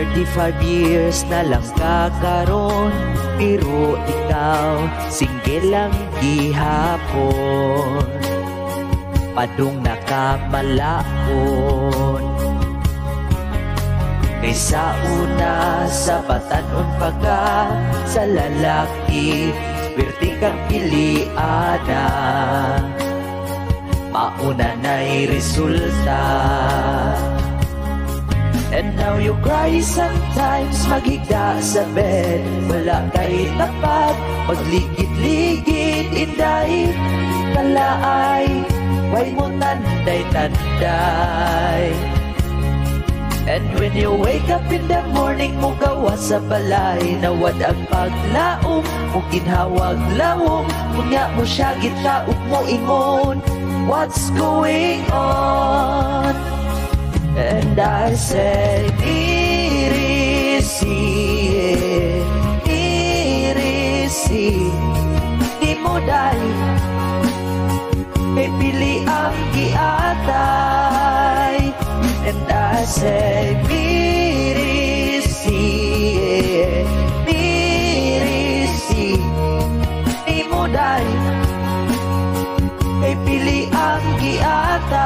35 years na lang kakaron, pero ikaw single lang gihapon, padung nakamalaon. Kaysa una sa batanon pagka sa lalaki, swerte kang piliana, mauna na'y resulta. And now you cry sometimes, maghigda sa bed, wala kay tapat, magligid-ligid, inday, kalaay, way mo tanday-tanday. And when you wake up in the morning, mo gawa sa balay, nawad ang paglaom, mo ginhawag lawom, kunya mo siya gitaog mo ingon, what's going on? And I say, irisi, irisi, di mo dahil, may pili ang giatay. And I say, mirisi, mirisi, di mo dahil, may pili ang giatay.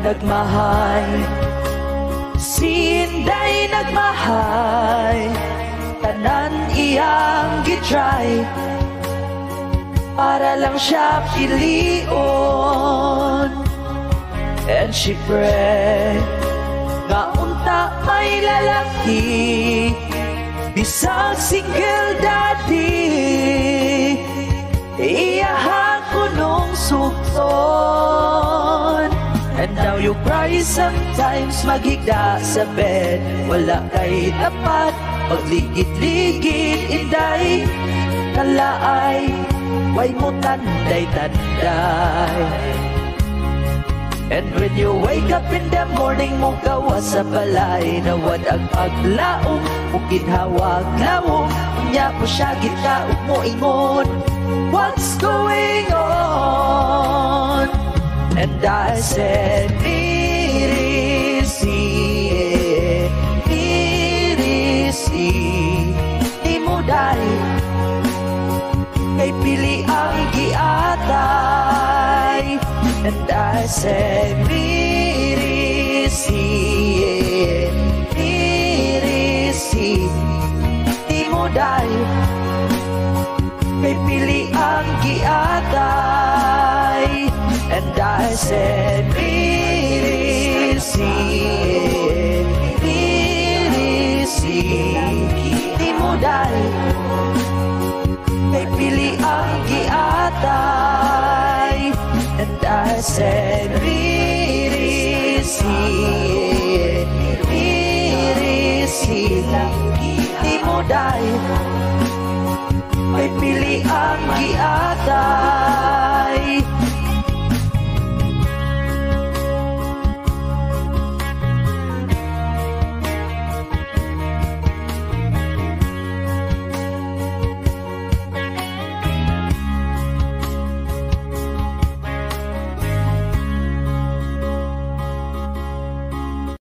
Nagmahay, si Inday nagmahay, tanan iyang gitry, para lang siya pilion. And she pray, nga unta may lalaki, bisang single daddy, iyahan ko nung sukton. And now you cry sometimes, maghigda sa bed, wala kay tapat, magligid-ligid, inday, kalaay, way mo tanday-tanday. And when you wake up in the morning, mo gawa sa balay, nawad ang paglaom, mo ginhawag lawom, kunya mo siya gitaog mo ingon, what's going on? And I said, irisi, irisi, di mo dahil, kay pili ang giatay. And I said, irisi, irisi, di mo dahil, kay pili ang giatay. And I said, irisi, irisi, di mo dahil, kay pili ang giatay. And I said, irisi, irisi, di mo dahil, kay pili ang giatay.